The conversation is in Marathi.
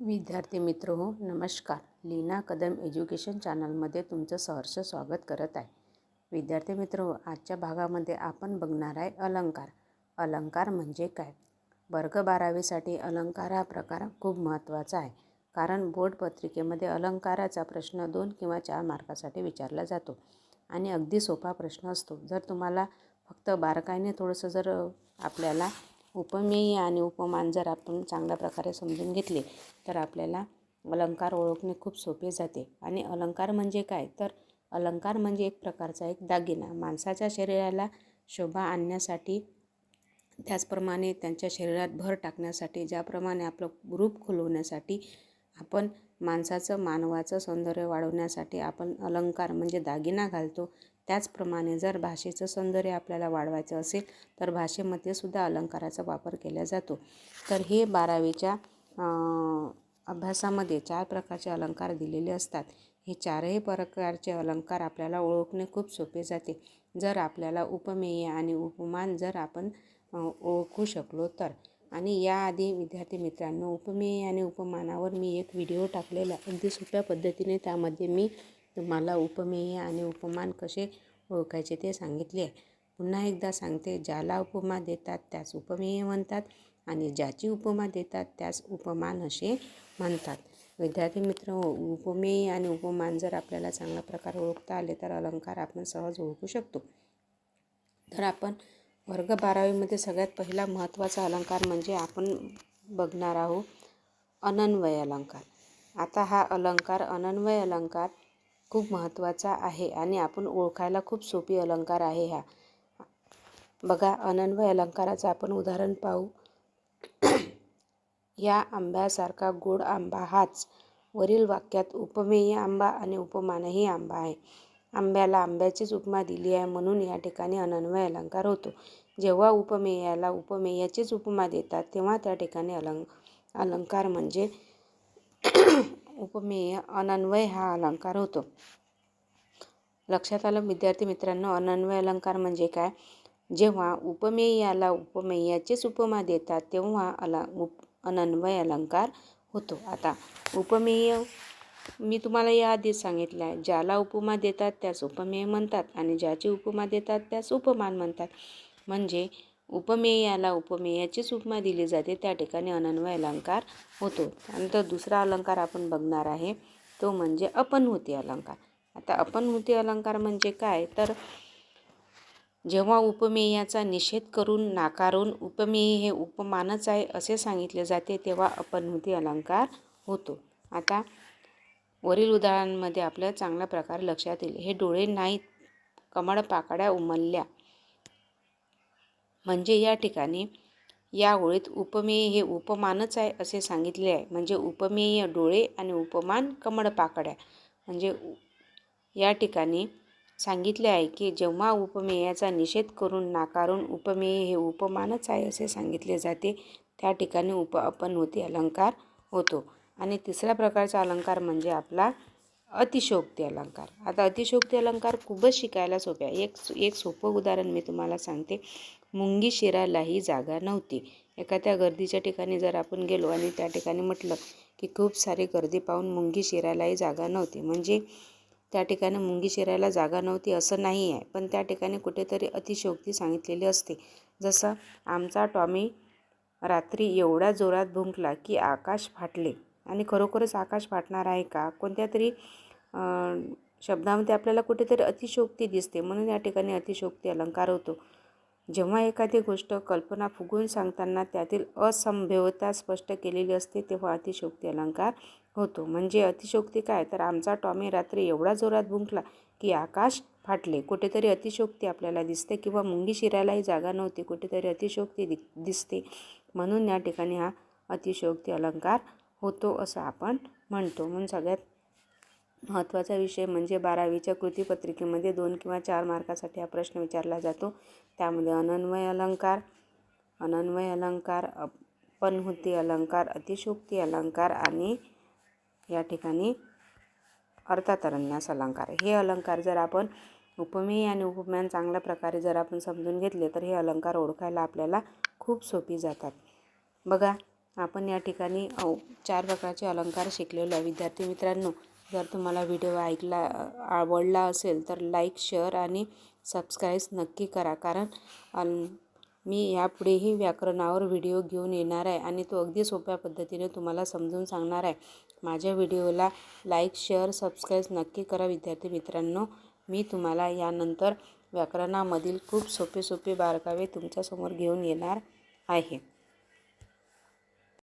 विद्यार्थी मित्र हो नमस्कार. लीना कदम एज्युकेशन चॅनलमध्ये तुमचं सहर्ष स्वागत करत आहे. विद्यार्थी मित्र हो, आजच्या भागामध्ये आपण बघणार आहे अलंकार. अलंकार म्हणजे काय? वर्ग 12वीसाठी अलंकार हा प्रकार खूप महत्त्वाचा आहे. कारण बोर्ड पत्रिकेमध्ये अलंकाराचा प्रश्न 2 किंवा 4 मार्कासाठी विचारला जातो आणि अगदी सोपा प्रश्न असतो. जर तुम्हाला फक्त बारकाईने थोडंसं जर आपल्याला उपमेय आणि उपमान जर आपण चांगल्या प्रकारे समजून घेतले तर आपल्याला अलंकार ओळखणे खूप सोपे जाते. आणि अलंकार म्हणजे काय? तर अलंकार म्हणजे एक प्रकारचा एक दागिना माणसाच्या शरीराला शोभा आणण्यासाठी, त्याचप्रमाणे त्यांच्या शरीरात भर टाकण्यासाठी, ज्याप्रमाणे आपलं रूप खुलवण्यासाठी आपण मानवाचं सौंदर्य वाढवण्यासाठी आपण अलंकार म्हणजे दागिना घालतो. त्याचप्रमाणे जर भाषेचं सौंदर्य आपल्याला वाढवायचं असेल तर भाषेमध्ये सुद्धा अलंकाराचा वापर केला जातो. तर हे 12वीच्या अभ्यासामध्ये 4 प्रकारचे अलंकार दिलेले असतात. हे 4ही प्रकारचे अलंकार आपल्याला ओळखणे खूप सोपे जाते जर आपल्याला उपमेय आणि उपमान जर आपण ओळखू शकलो तर. आणि याआधी विद्यार्थी मित्रांनो, उपमेय आणि उपमानावर मी एक व्हिडिओ टाकलेला अगदी सोप्या पद्धतीने. त्यामध्ये मी तुम्हाला उपमेय आणि उपमान कसे ओळखायचे ते सांगितले आहे. पुन्हा एकदा सांगते, ज्याला उपमा देतात त्यास उपमेय म्हणतात आणि ज्याची उपमा देतात त्यास उपमान असे म्हणतात. विद्यार्थी मित्र, उपमेय आणि उपमान जर आपल्याला चांगल्या प्रकारे ओळखता आले तर अलंकार आपण सहज ओळखू शकतो. तर आपण वर्ग 12वीमध्ये सगळ्यात पहिला महत्त्वाचा अलंकार म्हणजे आपण बघणार आहोत अनन्वय अलंकार. आता हा अलंकार अनन्वय अलंकार खूप महत्त्वाचा आहे आणि आपण ओळखायला खूप सोपी अलंकार आहे हा. बघा, अनन्वय अलंकाराचं आपण उदाहरण पाहू. या आंब्यासारखा गोड आंबा हाच. वरील वाक्यात उपमेय आंबा आणि उपमानही आंबा आहे. आंब्याला आंब्याचीच उपमा दिली आहे म्हणून या ठिकाणी अनन्वय अलंकार होतो. जेव्हा उपमेयाला उपमेयाचीच उपमा देतात तेव्हा त्या ठिकाणी अलंकार म्हणजे उपमेय अनन्वय हा अलंकार होतो. लक्षात आलं विद्यार्थी मित्रांनो? अनन्वय अलंकार म्हणजे काय? जेव्हा उपमेयाला उपमेयाचीच उपमा देतात तेव्हा अनन्वय अलंकार होतो. आता उपमेय मी तुम्हाला याआधीच सांगितलं आहे, ज्याला उपमा देतात त्यास उपमेय म्हणतात आणि ज्याची उपमा देतात त्यास उपमान म्हणतात. म्हणजे उपमेयाला उपमेयाचीच उपमा दिली जाते त्या ठिकाणी अनन्वय अलंकार होतो. त्यानंतर दुसरा अलंकार आपण बघणार आहे तो म्हणजे अपनहुती अलंकार. आता अपनहुती अलंकार म्हणजे काय? तर जेव्हा उपमेयाचा निषेध करून नाकारून उपमेय हे उपमानच आहे असे सांगितले जाते तेव्हा अपनहुती अलंकार होतो. आता वरील उदाहरणांमध्ये आपल्या चांगल्या प्रकारे लक्षात येईल. हे डोळे नाहीत कमळ पाकळ्या उमलल्या. म्हणजे या ठिकाणी या ओळीत उपमेय हे उपमानच आहे असे सांगितले आहे. म्हणजे उपमेय डोळे आणि उपमान कमळ पाकळ्या. म्हणजे या ठिकाणी सांगितले आहे की जेव्हा उपमेयाचा निषेध करून नाकारून उपमेय हे उपमानच आहे असे सांगितले जाते त्या ठिकाणी अपनहुती अलंकार होतो. आणि तिसऱ्या प्रकारचा अलंकार म्हणजे आपला अतिशयोक्ती अलंकार. आता अतिशयोक्ती अलंकार खूपच शिकायला सोपे आहे. एक सोपं उदाहरण मी तुम्हाला सांगते. मुंगी शिरायलाही जागा नव्हती. एखाद्या गर्दीच्या ठिकाणी जर आपण गेलो आणि त्या ठिकाणी म्हटलं की खूप सारी गर्दी पाहून मुंगी शिरायलाही जागा नव्हती, म्हणजे त्या ठिकाणी मुंगी शिरायला जागा नव्हती असं नाही आहे, पण त्या ठिकाणी कुठेतरी अतिशयोक्ती सांगितलेली असते. जसं आमचा टॉमी रात्री एवढ्या जोरात भुंकला की आकाश फाटले. आणि खरोखरच आकाश फाटणार आहे का? कोणत्या तरी शब्दामध्ये आपल्याला कुठेतरी अतिशयोक्ती दिसते म्हणून या ठिकाणी अतिशयोक्ती अलंकार होतो. जेव्हा एखादी गोष्ट कल्पना फुगवून सांगताना त्यातील असंभाव्यता स्पष्ट केलेली असते तेव्हा अतिशयोक्ती अलंकार होतो. म्हणजे अतिशयोक्ती काय? तर आमचा टॉमी रात्री एवढा जोरात भुंकला की आकाश फाटले. कुठेतरी अतिशयोक्ती आपल्याला दिसते. किंवा मुंगी शिरायलाही जागा नव्हती, कुठेतरी अतिशयोक्ती दिसते म्हणून या ठिकाणी हा अतिशयोक्ती अलंकार होतो असं आपण म्हणतो. म्हणून सगळ्यात महत्त्वाचा विषय म्हणजे 12वीच्या कृतीपत्रिकेमध्ये 2 किंवा 4 मार्कासाठी हा प्रश्न विचारला जातो. त्यामध्ये अनन्वय अलंकार, अपनहुती अलंकार, अतिशयोक्ती अलंकार आणि या ठिकाणी अर्थातरन्यास अलंकार. हे अलंकार जर आपण उपमेय आणि उपमान चांगल्या प्रकारे जर आपण समजून घेतले तर हे अलंकार ओळखायला आपल्याला खूप सोपी जातात. बघा, आपण या ठिकाणी 4 प्रकारचे अलंकार शिकलेलो आहे. विद्यार्थी मित्रांनो, जर तुम्हाला व्हिडिओ आवडला असेल तर लाईक, शेअर आणि सबस्क्राईब नक्की करा. कारण मी यापुढेही व्याकरणावर व्हिडिओ घेऊन येणार आहे आणि तो अगदी सोप्या पद्धतीने तुम्हाला समजून सांगणार आहे. माझ्या व्हिडिओला लाईक, शेअर, सबस्क्राईब नक्की करा विद्यार्थी मित्रांनो. मी तुम्हाला यानंतर व्याकरणामधील खूप सोपे बारकावे तुमच्यासमोर घेऊन येणार आहे.